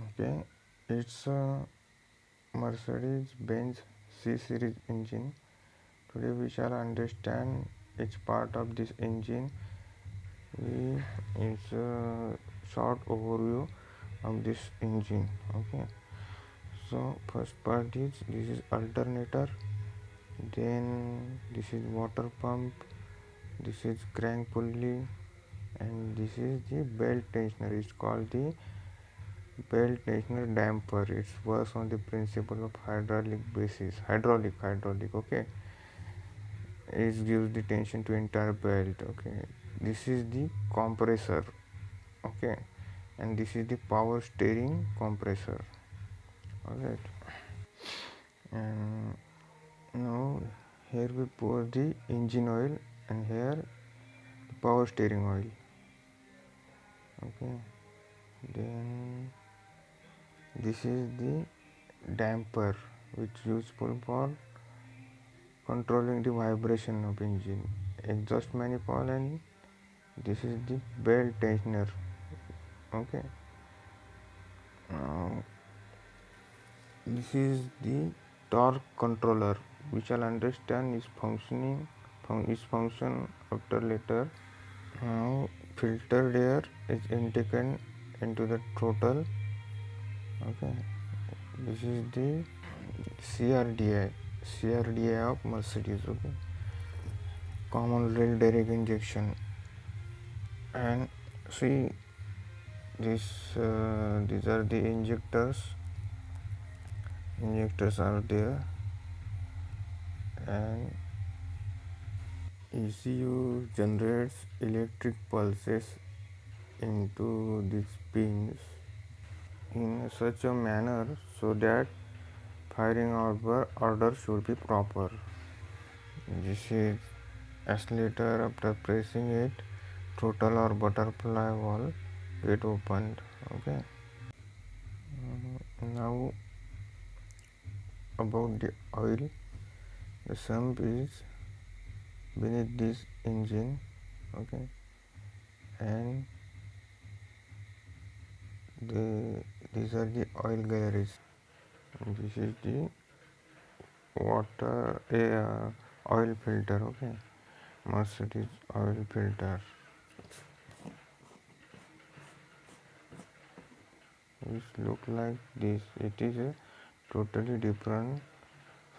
Okay, it's a Mercedes Benz C series engine. Today we shall understand each part of this engine. It's a short overview of this engine. Okay, so first part is this is alternator, then this is water pump, this is crank pulley, and this is the belt tensioner. It's called the belt tensioner damper. It works on the principle of hydraulic basis. Hydraulic. Okay, it gives the tension to entire belt. Okay, this is the compressor. Okay, and this is the power steering compressor. Alright, and now here we pour the engine oil, and here the power steering oil. Okay, then this is the damper, which is useful for controlling the vibration of engine, exhaust manifold, and this is the belt tensioner. Okay, now this is the torque controller. We shall understand its function after later. Now filtered air is intaken into the throttle. Okay, this is the CRDI of Mercedes. Okay, common rail direct injection. And see this these are the injectors are there, and ECU generates electric pulses into these pins in such a manner so that firing order should be proper. This is accelerator. After pressing it, throttle or butterfly valve get opened. Okay, now about the oil. The sump is beneath this engine. Okay, and these are the oil galleries. And this is the water oil filter. Okay, Mercedes oil filter. It look like this. It is a totally different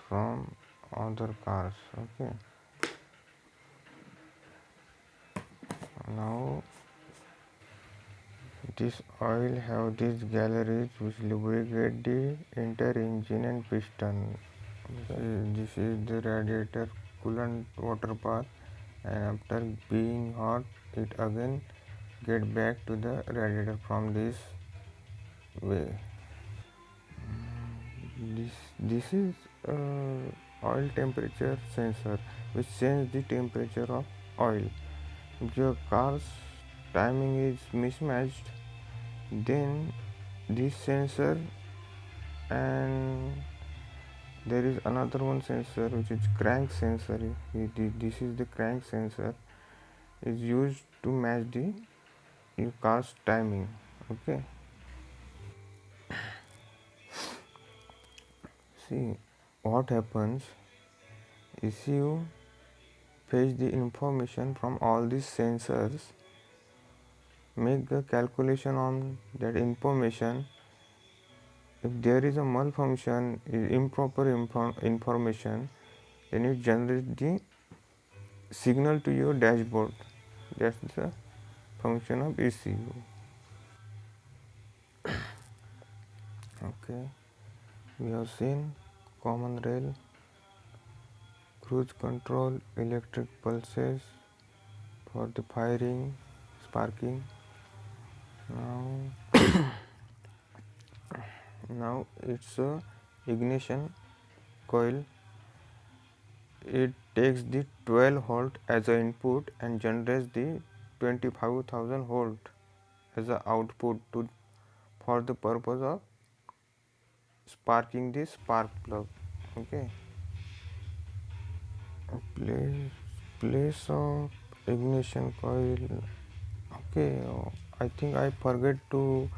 from other cars. Okay, now this oil have these galleries which lubricate the entire engine and piston. This is the radiator coolant water path, and after being hot it again get back to the radiator from this way. This is oil temperature sensor which sense the temperature of oil. If your car's timing is mismatched, then this sensor, and there is another one sensor which is crank sensor. This is the crank sensor, is used to match the your car's timing. Okay, see what happens is you fetch the information from all these sensors, make the calculation on that information. If there is a malfunction, improper information, then it generates the signal to your dashboard. That's the function of ECU. Okay, we have seen common rail, cruise control, electric pulses for the firing, sparking. Now it's a ignition coil. It takes the 12 volt as an input and generates the 25,000 volt as an output for the purpose of sparking the spark plug. Okay, place of ignition coil. Okay, I think I forget to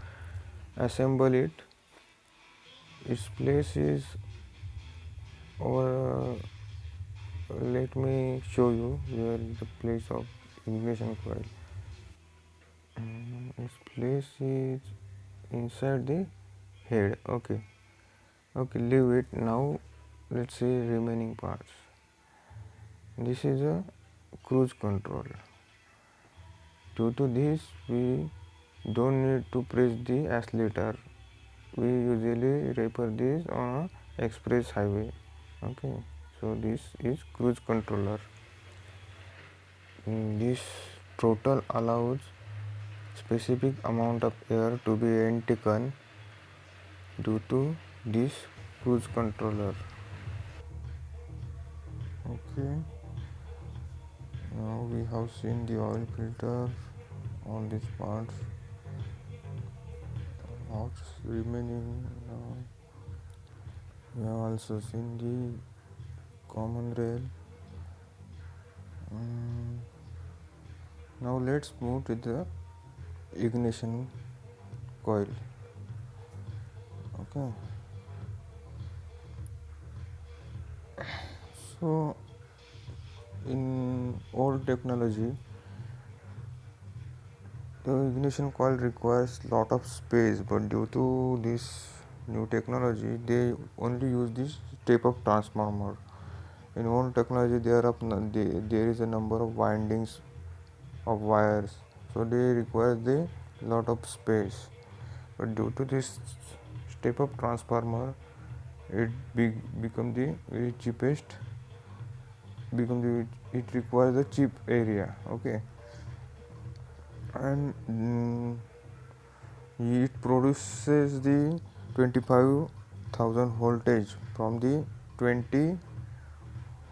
assemble it. Its place is over. Let me show you where is the place of ignition coil. Its place is inside the head. Okay, leave it. Now let's see remaining parts. This is a cruise control. Due to this, we don't need to press the accelerator. We usually repair this on a express highway. Okay, so this is cruise controller. This throttle allows specific amount of air to be taken due to this cruise controller. Okay, now we have seen the oil filter, all these parts. What's remaining now? We have also seen the common rail. Now let's move to the ignition coil. Okay, so in old technology, the ignition coil requires lot of space, but due to this new technology, they only use this type of transformer. In old technology, there is a number of windings of wires, so they require the lot of space. But due to this type of transformer, it become the very cheapest. It requires a cheap area. Okay, and it produces the 25,000 voltage from the 20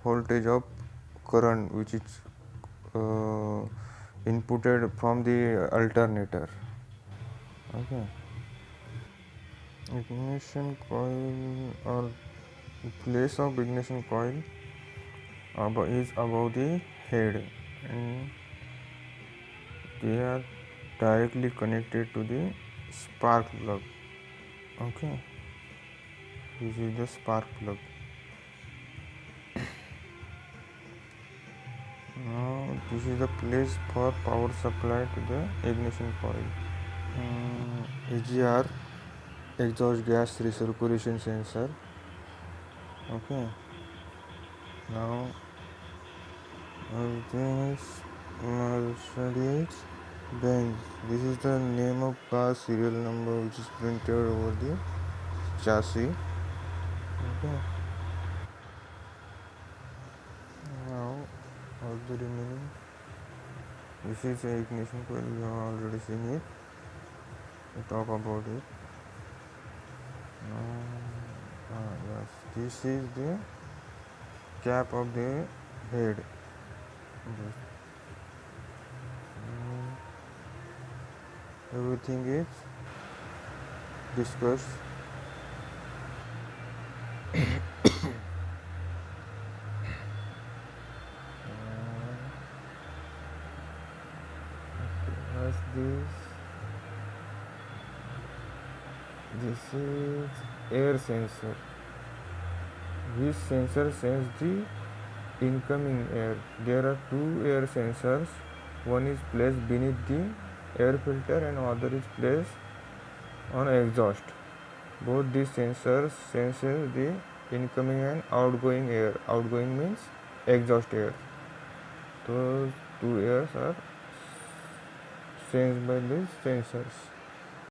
voltage of current which is inputted from the alternator. Okay, ignition coil or place of ignition coil is above the head, and they are directly connected to the spark plug. Okay, this is the spark plug. Now this is the place for power supply to the ignition coil. EGR, exhaust gas recirculation sensor. Okay, now everything is Mercedes Benz. This is the name of car serial number which is printed over the chassis. Okay, now all the remaining. This is the ignition coil. You have already seen it. We talk about it. Yes, this is the cap of the head. Everything is discussed. As this is air sensor. This sensor sends the incoming air. There are two air sensors. One is placed beneath the air filter and other is placed on exhaust. Both these sensors senses the incoming and outgoing air. Outgoing means exhaust air. Those two airs are sensed by these sensors.